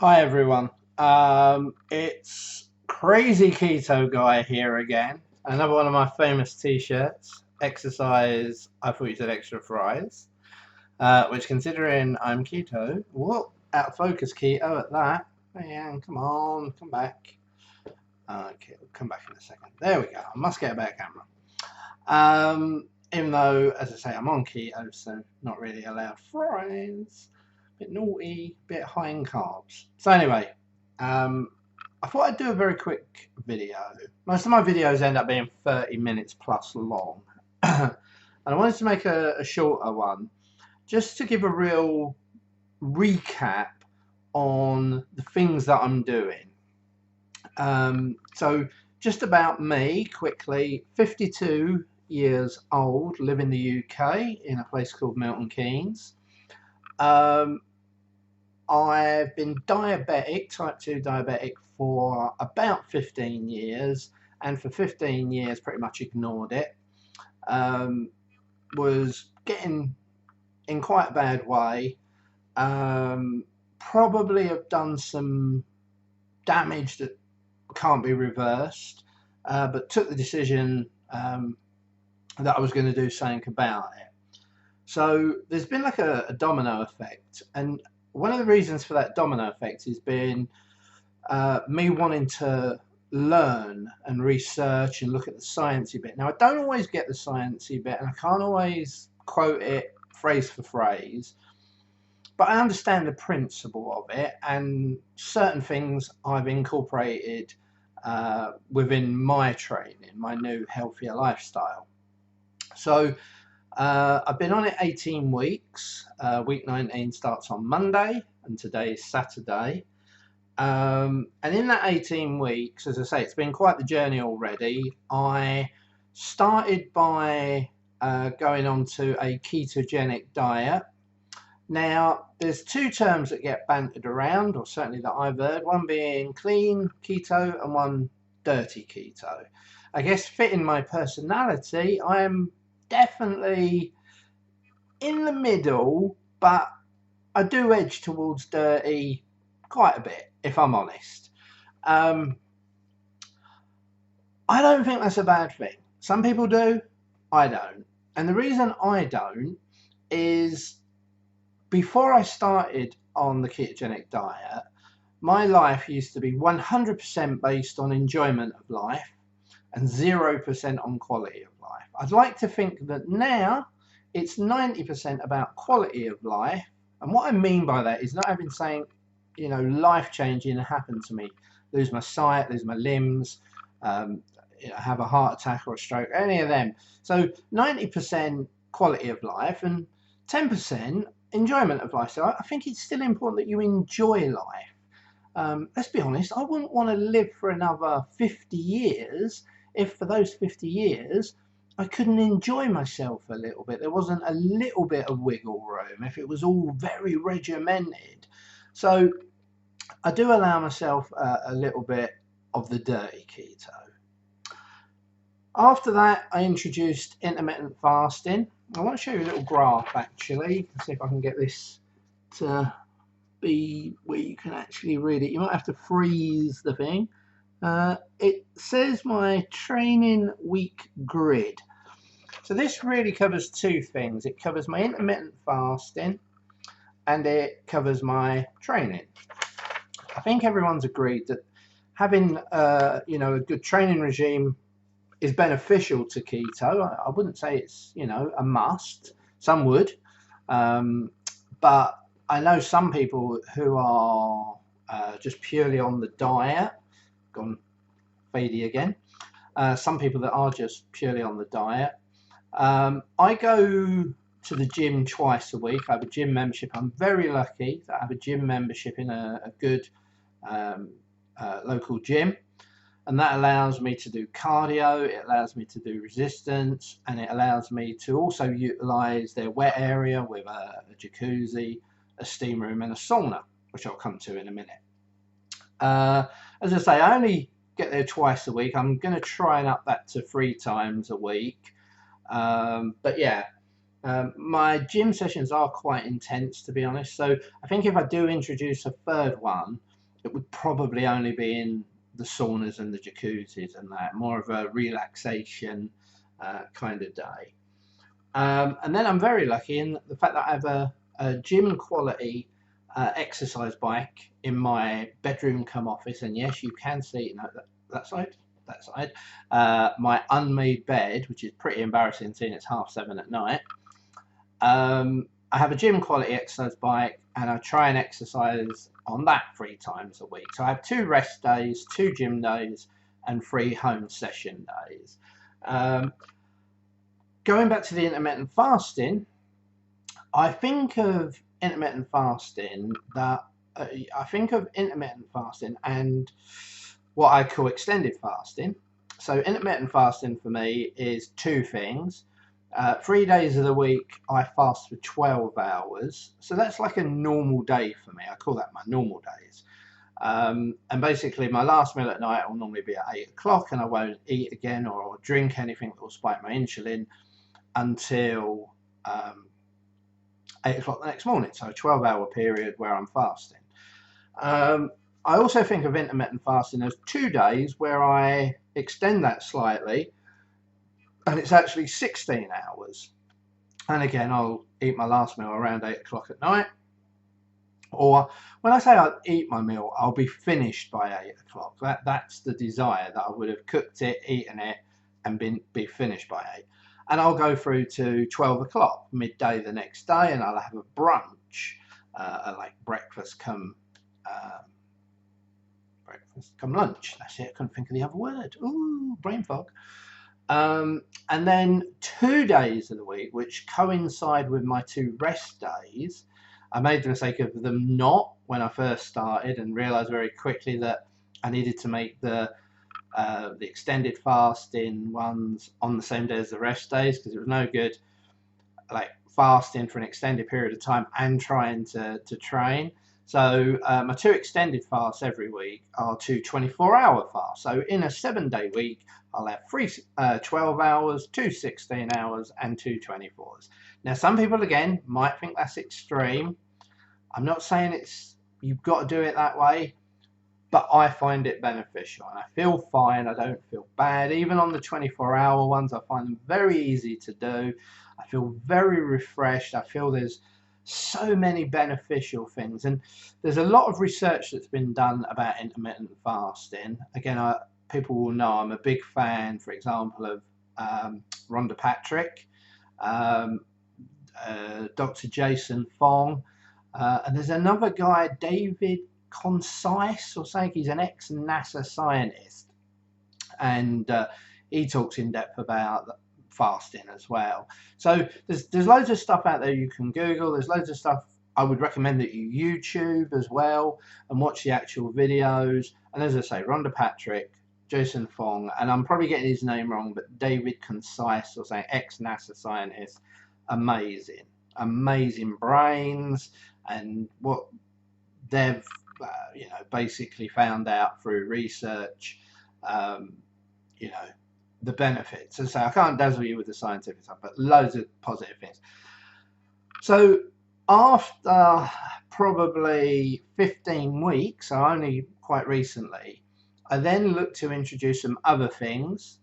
Hi everyone. It's Crazy Keto Guy here again. Another one of my famous t-shirts. Exercise, I thought you said extra fries. Which considering I'm keto, whoa, out of focus keto at that. Yeah, come on, come back. Okay, we'll come back in a second. There we go. I must get a better camera. Even though, as I say, I'm on keto, so not really allowed fries. Bit naughty, bit high in carbs. So anyway, um, I thought I'd do a very quick video. Most of my videos end up being 30 minutes plus long. And I wanted to make a shorter one just to give a real recap on the things that I'm doing. So just about me quickly, 52 years old, live in the UK in a place called Milton Keynes. I've been diabetic, type 2 diabetic, for about 15 years, and for 15 years pretty much ignored it. Was getting in quite a bad way. Probably have done some damage that can't be reversed, but took the decision that I was going to do something about it. So there's been like a domino effect, and one of the reasons for that domino effect has been me wanting to learn and research and look at the sciencey bit. Now I don't always get the sciencey bit, and I can't always quote it phrase for phrase, but I understand the principle of it, and certain things I've incorporated within my training, my new healthier lifestyle. So I've been on it 18 weeks. Week 19 starts on Monday, and today is Saturday. And in that 18 weeks, as I say, it's been quite the journey already. I started by going on to a ketogenic diet. Now, there's two terms that get bantered around, or certainly that I've heard, one being clean keto and one dirty keto. I guess fitting my personality, I am definitely in the middle, but I do edge towards dirty quite a bit, if I'm honest. I don't think that's a bad thing. Some people do, I don't. And the reason I don't is before I started on the ketogenic diet, my life used to be 100% based on enjoyment of life and 0% on quality of life. I'd like to think that now it's 90% about quality of life. And what I mean by that is not having saying, life changing happened to me, lose my sight, lose my limbs, have a heart attack or a stroke, any of them. So 90% quality of life and 10% enjoyment of life. So I think it's still important that you enjoy life. Let's be honest, I wouldn't want to live for another 50 years if for those 50 years I couldn't enjoy myself a little bit. There wasn't a little bit of wiggle room, if it was all very regimented. So I do allow myself a little bit of the dirty keto. After that, I introduced intermittent fasting. I want to show you a little graph actually, see if I can get this to be where you can actually read it. You might have to freeze the thing. It says my training week grid. So this really covers two things. It covers my intermittent fasting and it covers my training. I think everyone's agreed that having a good training regime is beneficial to keto. I wouldn't say it's a must. Some would, but I know some people who are just purely on the diet. Gone fadey again. Some people that are just purely on the diet. I go to the gym twice a week. I have a gym membership. I'm very lucky that I have a gym membership in a good local gym. And that allows me to do cardio, it allows me to do resistance, and it allows me to also utilize their wet area with a jacuzzi, a steam room, and a sauna, which I'll come to in a minute. As I say, I only get there twice a week. I'm going to try and up that to 3 times a week. But yeah, my gym sessions are quite intense, to be honest. So I think if I do introduce a third one, it would probably only be in the saunas and the jacuzzis and that, more of a relaxation kind of day. And then I'm very lucky in the fact that I have a gym quality exercise bike in my bedroom come office. And yes, you can see, no, that side, that side, my unmade bed, which is pretty embarrassing seeing it's 7:30 at night. I have a gym quality exercise bike, and I try and exercise on that 3 times a week. So I have 2 rest days, 2 gym days, and 3 home session days. Going back to the intermittent fasting, I think of intermittent fasting and what I call extended fasting. So intermittent fasting for me is 2 things. 3 days of the week I fast for 12 hours. So that's like a normal day for me. I call that my normal days. And basically my last meal at night will normally be at 8 o'clock, and I won't eat again or drink anything that will spike my insulin until 8 o'clock the next morning. So a 12-hour period where I'm fasting. I also think of intermittent fasting as 2 days where I extend that slightly, and it's actually 16 hours. And again, I'll eat my last meal around 8 o'clock at night. Or when I say I'll eat my meal, I'll be finished by 8 o'clock. That's the desire, that I would have cooked it, eaten it, and be finished by 8. And I'll go through to 12 o'clock, midday the next day, and I'll have a brunch, like breakfast come lunch. That's it, I couldn't think of the other word. Ooh, brain fog. And then 2 days of the week, which coincide with my 2 rest days. I made the mistake of them not when I first started, and realized very quickly that I needed to make the extended fasting ones on the same day as the rest days, because it was no good like fasting for an extended period of time and trying to train. So my 2 extended fasts every week are 2 24-hour fasts. So in a 7-day week, I'll have 3 12 hours, 2 16 hours, and 2 24s. Now, some people, again, might think that's extreme. I'm not saying you've got to do it that way, but I find it beneficial, and I feel fine. I don't feel bad. Even on the 24-hour ones, I find them very easy to do. I feel very refreshed. I feel there's so many beneficial things, and there's a lot of research that's been done about intermittent fasting. Again, people will know I'm a big fan, for example, of Rhonda Patrick, Dr. Jason Fong, and there's another guy, David Concise or something. He's an ex-NASA scientist, and he talks in depth about fasting as well. So there's loads of stuff out there you can Google. There's loads of stuff I would recommend that you YouTube as well and watch the actual videos. And as I say, Rhonda Patrick, Jason Fong, and I'm probably getting his name wrong, but David Concise or something, ex-NASA scientist. Amazing brains, and what they've basically found out through research, the benefits. And so I can't dazzle you with the scientific stuff, but loads of positive things. So after probably 15 weeks, so only quite recently, I then looked to introduce some other things.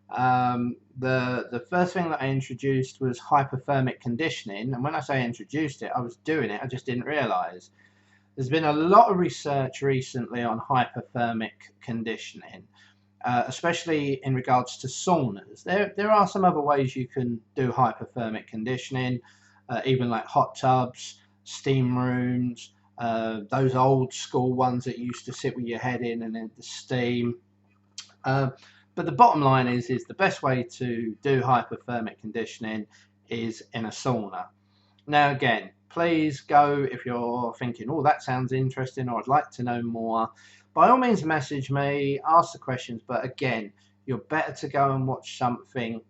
The first thing that I introduced was hypothermic conditioning, and when I say introduced it, I was doing it, I just didn't realize. There's been a lot of research recently on hypothermic conditioning, especially in regards to saunas. There are some other ways you can do hypothermic conditioning, even like hot tubs, steam rooms, those old school ones that you used to sit with your head in and then the steam. But the bottom line is the best way to do hypothermic conditioning is in a sauna. Now, again, please go if you're thinking, oh, that sounds interesting, or I'd like to know more. By all means, message me, ask the questions. But again, you're better to go and watch something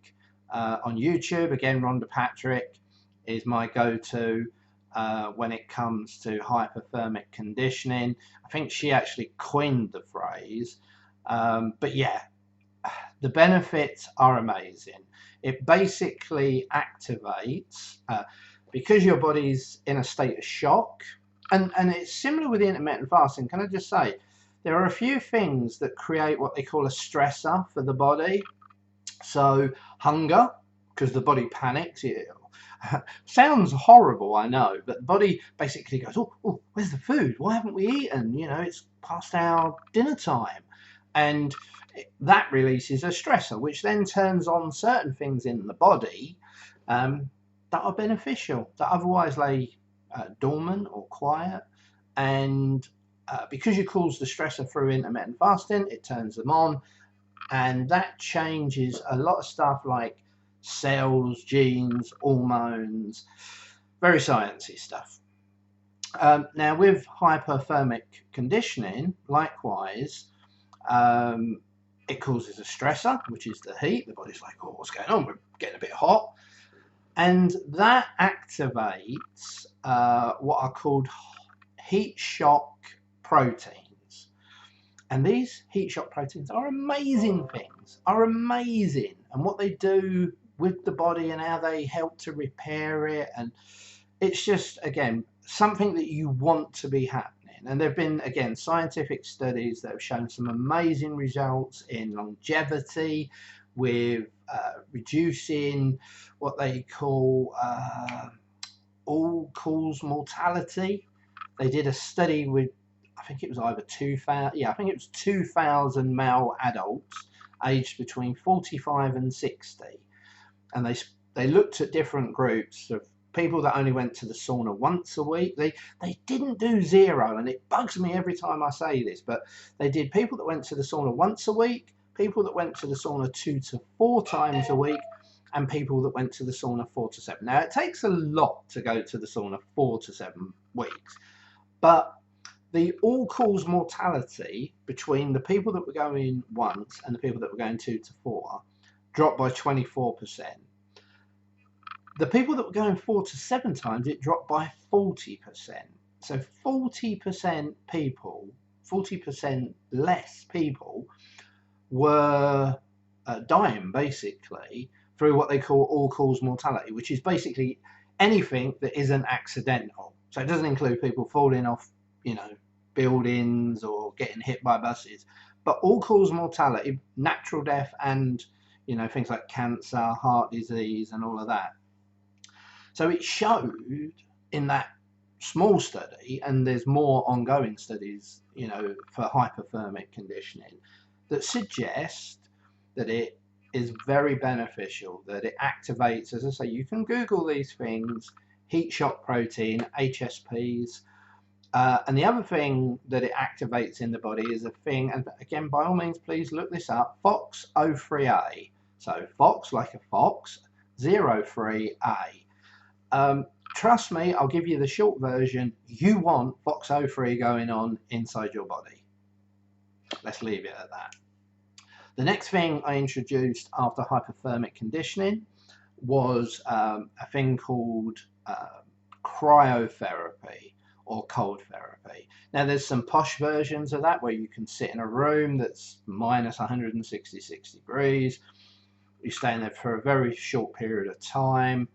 on YouTube. Again, Rhonda Patrick is my go-to when it comes to hypothermic conditioning. I think she actually coined the phrase. But yeah, the benefits are amazing. It basically activates, because your body's in a state of shock, And it's similar with the intermittent fasting. Can I just say, there are a few things that create what they call a stressor for the body. So hunger, because the body panics. It sounds horrible, I know, but the body basically goes, oh, where's the food? Why haven't we eaten? You know, it's past our dinner time. And that releases a stressor, which then turns on certain things in the body that are beneficial, that otherwise lay dormant or quiet. And because you cause the stressor through intermittent fasting, it turns them on, and that changes a lot of stuff like cells, genes, hormones, very sciencey stuff. Now with hypothermic conditioning, likewise, it causes a stressor, which is the heat. The body's like, oh, what's going on? We're getting a bit hot. And that activates what are called heat shock proteins. And these heat shock proteins are amazing things, are amazing. And what they do with the body and how they help to repair it. And it's just, again, something that you want to be happening. And there have been, again, scientific studies that have shown some amazing results in longevity with reducing what they call all-cause mortality. They did a study with, I think it was either 2,000, I think it was 2,000 male adults aged between 45 and 60. And they looked at different groups of people that only went to the sauna once a week. They didn't do zero, and it bugs me every time I say this, but they did people that went to the sauna once a week, people that went to the sauna 2 to 4 times a week, and people that went to the sauna 4 to 7. Now, it takes a lot to go to the sauna 4 to 7 weeks, but the all-cause mortality between the people that were going once and the people that were going 2 to 4 dropped by 24%. The people that were going 4 to 7 times, it dropped by 40%. So 40% people, 40% less people were dying basically through what they call all-cause mortality, which is basically anything that isn't accidental. So it doesn't include people falling off, buildings or getting hit by buses, but all-cause mortality, natural death, and things like cancer, heart disease, and all of that. So it showed in that small study, and there's more ongoing studies, for hypothermic conditioning, that suggest that it is very beneficial, that it activates, as I say, you can Google these things, heat shock protein, HSPs, and the other thing that it activates in the body is a thing, and again, by all means, please look this up, FOXO3A. So FOX like a fox, 03A. Trust me, I'll give you the short version. You want FOXO3 going on inside your body. Let's leave it at that. The next thing I introduced after hypothermic conditioning was a thing called cryotherapy or cold therapy. Now there's some posh versions of that where you can sit in a room that's minus 166 degrees. You stay in there for a very short period of time.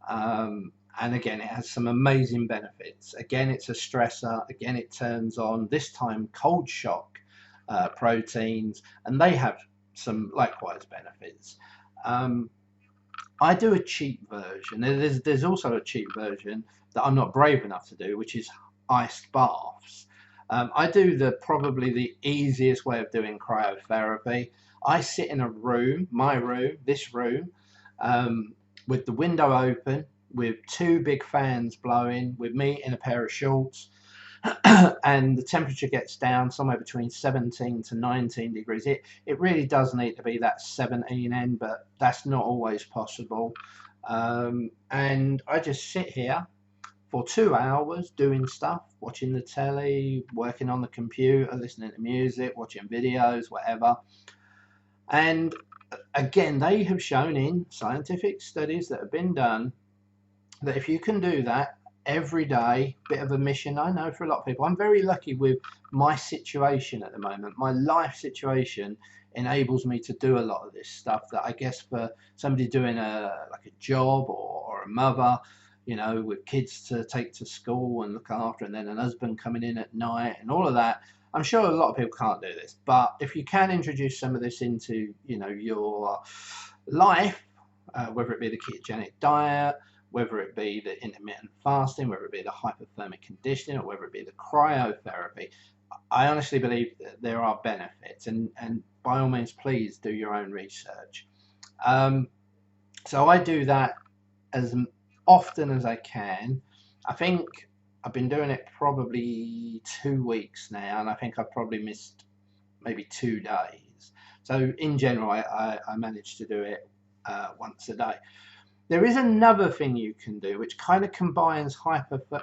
And again, it has some amazing benefits. Again, it's a stressor. Again, it turns on, this time, cold shock proteins, and they have some likewise benefits. I do a cheap version. There's also a cheap version that I'm not brave enough to do, which is iced baths. I do probably the easiest way of doing cryotherapy. I sit in a room, my room, this room, with the window open, with 2 big fans blowing, with me in a pair of shorts, and the temperature gets down somewhere between 17 to 19 degrees. It really does need to be that 17 end, but that's not always possible. And I just sit here for 2 hours doing stuff, watching the telly, working on the computer, listening to music, watching videos, whatever. And again, they have shown in scientific studies that have been done that if you can do that every day, bit of a mission, I know for a lot of people. I'm very lucky with my situation at the moment. My life situation enables me to do a lot of this stuff that I guess for somebody doing a job or a mother, you know, with kids to take to school and look after, and then an husband coming in at night and all of that. I'm sure a lot of people can't do this, but if you can introduce some of this into, you know, your life, whether it be the ketogenic diet, whether it be the intermittent fasting, whether it be the hypothermic conditioning, or whether it be the cryotherapy, I honestly believe that there are benefits, and by all means, please do your own research. So I do that as often as I can. I think I've been doing it probably 2 weeks now, and I think I've probably missed maybe 2 days. So in general, I manage to do it once a day. There is another thing you can do which kind of combines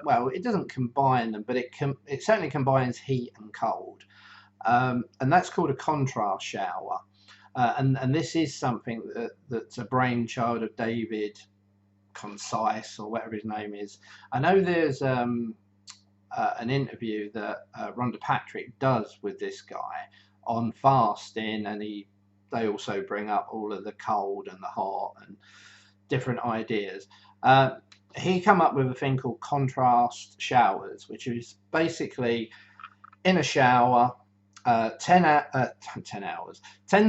well, it doesn't combine them, but it certainly combines heat and cold, and that's called a contrast shower. And this is something that's a brainchild of David Concise, or whatever his name is. I know there's an interview that Rhonda Patrick does with this guy on fasting, and they also bring up all of the cold and the hot and different ideas. He come up with a thing called contrast showers, which is basically in a shower, 10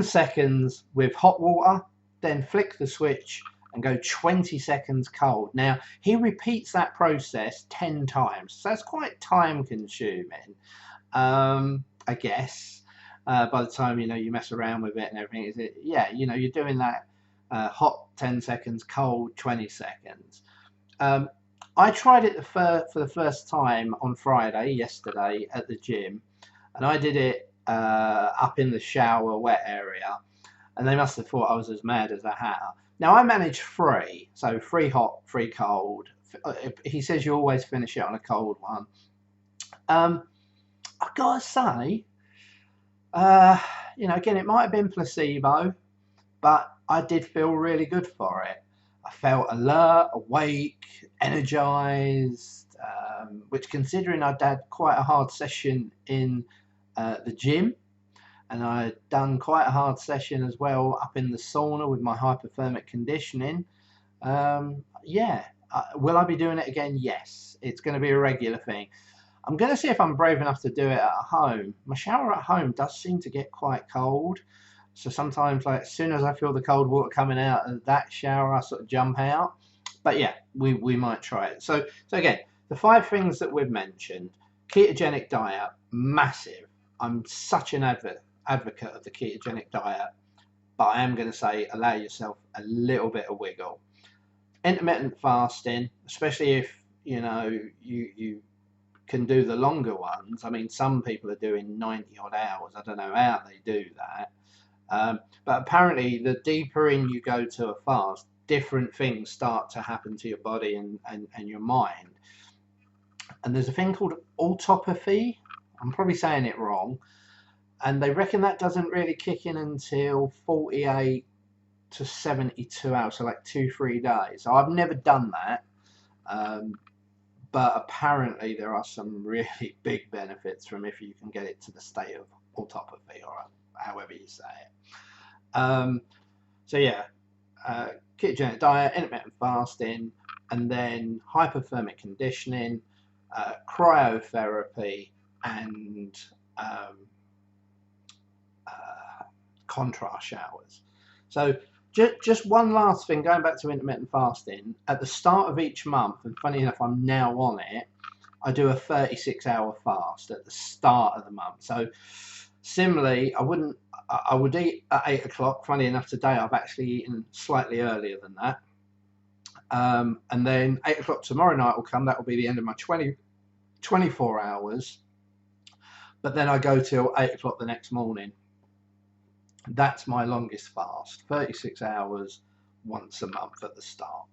seconds with hot water, then flick the switch and go 20 seconds cold. Now, he repeats that process 10 times, so that's quite time consuming, I guess. By the time, you know, you mess around with it and everything, yeah, you know, you're doing that hot 10 seconds, cold 20 seconds. I tried it for the first time on Friday, yesterday, at the gym, and I did it up in the shower wet area, and they must have thought I was as mad as a hatter. Now, I manage 3, so 3 hot, 3 cold. He says you always finish it on a cold one. I gotta say, you know, again, it might have been placebo, but I did feel really good for it. I felt alert, awake, energized, which, considering I'd had quite a hard session in the gym, and I'd done quite a hard session as well up in the sauna with my hypothermic conditioning. Yeah, will I be doing it again? Yes, it's going to be a regular thing. I'm going to see if I'm brave enough to do it at home. My shower at home does seem to get quite cold, so sometimes, like, as soon as I feel the cold water coming out of that shower, I sort of jump out. But yeah, we might try it. So again, the 5 things that we've mentioned: ketogenic diet, massive. I'm such an advocate of the ketogenic diet, but I am going to say allow yourself a little bit of wiggle. Intermittent fasting, especially if, you know, you can do the longer ones. I mean, some people are doing 90 odd hours. I don't know how they do that. But apparently, the deeper in you go to a fast, different things start to happen to your body and your mind. And there's a thing called autophagy. I'm probably saying it wrong. And they reckon that doesn't really kick in until 48 to 72 hours, so like 2-3 days. So I've never done that. But apparently there are some really big benefits from if you can get it to the state of autophagy, or however you say it. So yeah, ketogenic diet, intermittent fasting, and then hypothermic conditioning, cryotherapy, and contrast showers. So just one last thing, going back to intermittent fasting, at the start of each month, and funny enough, I'm now on it, I do a 36-hour fast at the start of the month. So similarly, I would eat at 8 o'clock. Funny enough, today I've actually eaten slightly earlier than that. And then 8 o'clock tomorrow night will come. That will be the end of my 24 hours. But then I go till 8 o'clock the next morning. That's my longest fast, 36 hours once a month at the start.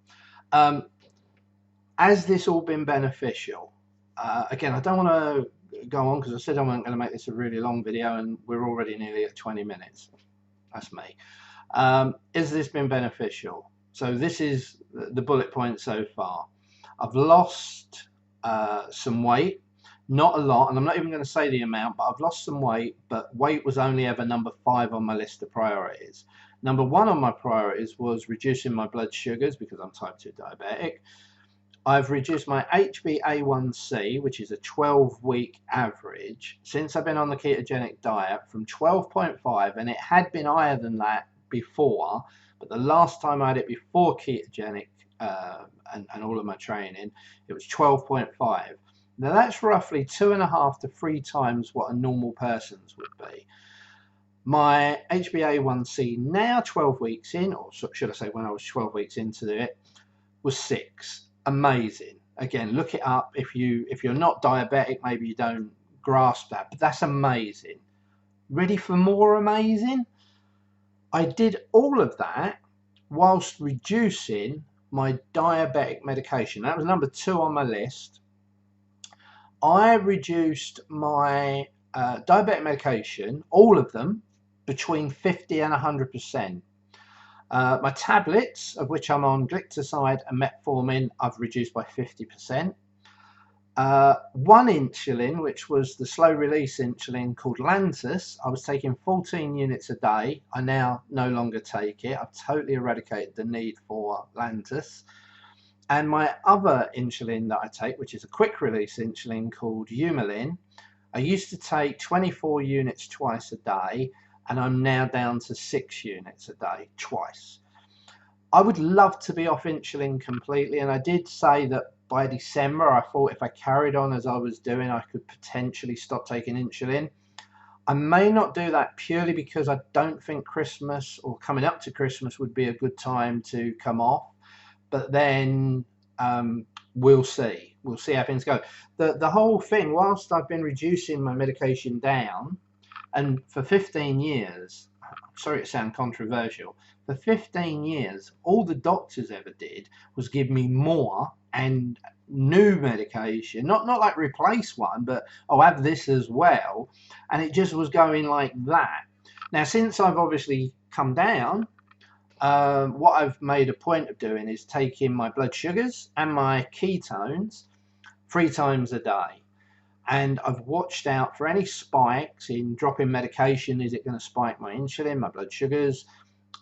Has this all been beneficial? Again, I don't want to go on because I said I wasn't going to make this a really long video, and we're already nearly at 20 minutes. That's me. Has this been beneficial? So this is the bullet point so far. I've lost some weight. Not a lot, and I'm not even going to say the amount, but I've lost some weight, but weight was only ever number 5 on my list of priorities. Number 1 on my priorities was reducing my blood sugars, because I'm type 2 diabetic. I've reduced my HbA1c, which is a 12-week average, since I've been on the ketogenic diet from 12.5, and it had been higher than that before, but the last time I had it before ketogenic and all of my training, it was 12.5. Now that's roughly 2.5 to 3 times what a normal person's would be. My HbA1c now 12 weeks in, or should I say when I was 12 weeks into it, was 6. Amazing. Again, look it up. If you're not diabetic, maybe you don't grasp that, but that's amazing. Ready for more amazing? I did all of that whilst reducing my diabetic medication. That was number 2 on my list. I reduced my diabetic medication, all of them, between 50 and 100%. My tablets, of which I'm on glycoside and metformin, I've reduced by 50%. One insulin, which was the slow release insulin called Lantus, I was taking 14 units a day. I now no longer take it. I've totally eradicated the need for Lantus. And my other insulin that I take, which is a quick release insulin called Humulin, I used to take 24 units twice a day, and I'm now down to 6 units a day twice. I would love to be off insulin completely, and I did say that by December I thought if I carried on as I was doing I could potentially stop taking insulin. I may not do that purely because I don't think Christmas or coming up to Christmas would be a good time to come off, but then we'll see how things go. The whole thing, whilst I've been reducing my medication down, and for 15 years, sorry to sound controversial, for 15 years, all the doctors ever did was give me more and new medication, not like replace one, but I'll have this as well. And it just was going like that. Now, since I've obviously come down, what I've made a point of doing is taking my blood sugars and my ketones 3 times a day. And I've watched out for any spikes in dropping medication. Is it going to spike my insulin, my blood sugars?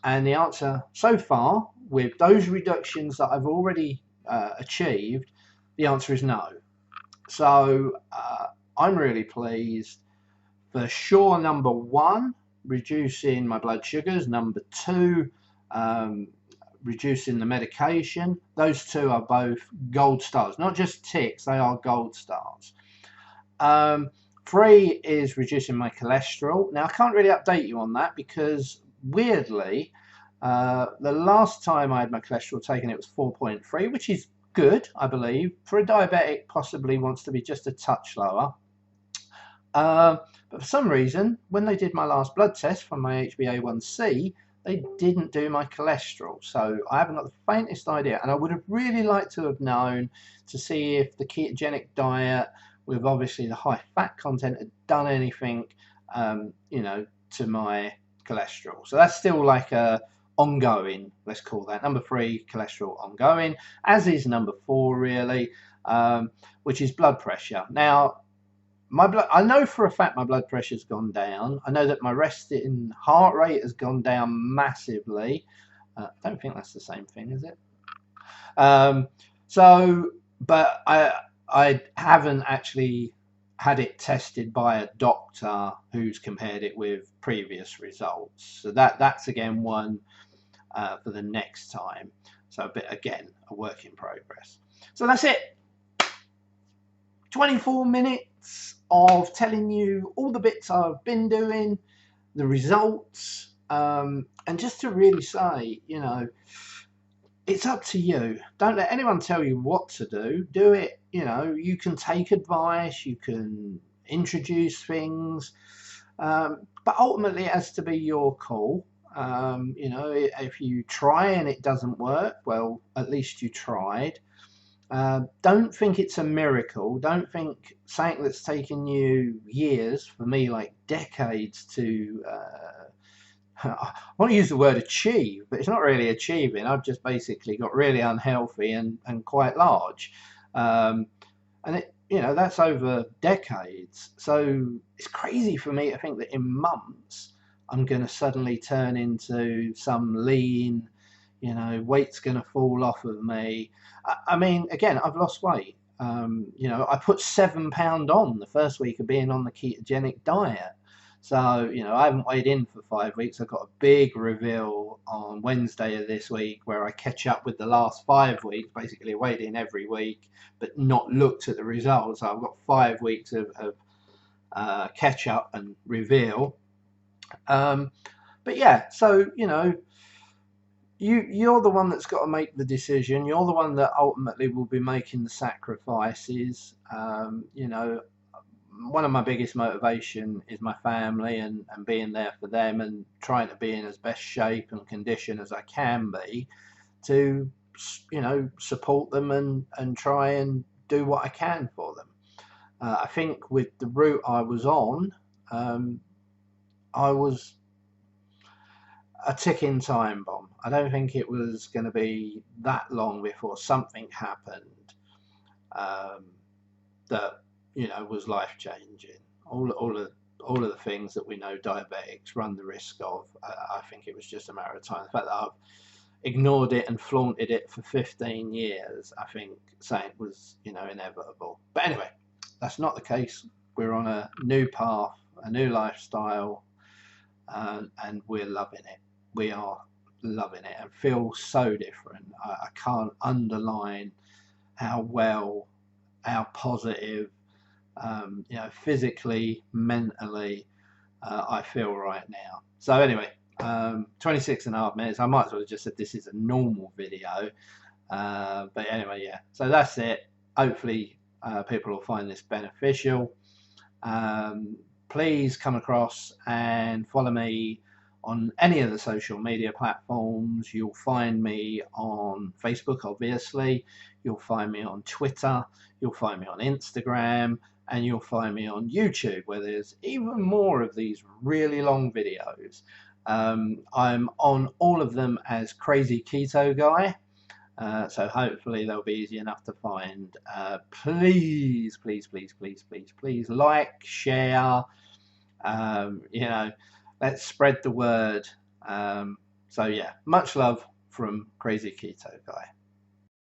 And the answer so far, with those reductions that I've already achieved, the answer is no. So I'm really pleased. For sure, number 1, reducing my blood sugars. Number 2, reducing the medication. Those 2 are both gold stars, not just ticks, they are gold stars. 3 is reducing my cholesterol. Now I can't really update you on that because weirdly the last time I had my cholesterol taken it was 4.3, which is good, I believe. For a diabetic, possibly wants to be just a touch lower. But for some reason, when they did my last blood test for my HbA1c, they didn't do my cholesterol, so I haven't got the faintest idea. And I would have really liked to have known to see if the ketogenic diet, with obviously the high fat content, had done anything, you know, to my cholesterol. So that's still like a ongoing, let's call that. Number 3, cholesterol ongoing, as is number 4 really, which is blood pressure. Now, I know for a fact my blood pressure's gone down. I know that my resting heart rate has gone down massively. I don't think that's the same thing, is it? But I haven't actually had it tested by a doctor who's compared it with previous results. So that's again one for the next time. So again, a work in progress. So that's it. 24 minutes of telling you all the bits I've been doing, the results, and just to really say, you know, it's up to you. Don't let anyone tell you what to do. Do it. You know, you can take advice, you can introduce things, but ultimately it has to be your call. You know, if you try and it doesn't work, well, at least you tried. Don't think it's a miracle. Don't think something that's taken you years, for me like decades, to I want to use the word achieve, but it's not really achieving. I've just basically got really unhealthy and quite large, and it, you know, that's over decades. So it's crazy for me to think that in months I'm going to suddenly turn into some lean, you know, weight's going to fall off of me. I mean, again, I've lost weight. You know, I put 7 pounds on the first week of being on the ketogenic diet. So, you know, I haven't weighed in for 5 weeks. I've got a big reveal on Wednesday of this week where I catch up with the last 5 weeks, basically weighed in every week, but not looked at the results. So I've got 5 weeks of catch up and reveal. But yeah, so, you know, you're the one that's got to make the decision. You're the one that ultimately will be making the sacrifices. You know, one of my biggest motivation is my family and being there for them and trying to be in as best shape and condition as I can be to, you know, support them and try and do what I can for them. I think with the route I was on, I was a ticking time bomb. I don't think it was going to be that long before something happened that, you know, was life changing. All of the things that we know diabetics run the risk of. I think it was just a matter of time. The fact that I've ignored it and flaunted it for 15 years, I think saying it was, you know, inevitable. But anyway, that's not the case. We're on a new path, a new lifestyle, and we're loving it. We are loving it and feel so different. I can't underline how well, how positive, you know, physically, mentally, I feel right now. So anyway, 26.5 minutes. I might as well have just said this is a normal video. But anyway, yeah. So that's it. Hopefully, people will find this beneficial. Please come across and follow me on any of the social media platforms. You'll find me on Facebook, obviously. You'll find me on Twitter. You'll find me on Instagram. And you'll find me on YouTube, where there's even more of these really long videos. I'm on all of them as Crazy Keto Guy. So hopefully they'll be easy enough to find. Please, please, please, please, please, please like, share, you know, let's spread the word. So yeah, much love from Crazy Keto Guy.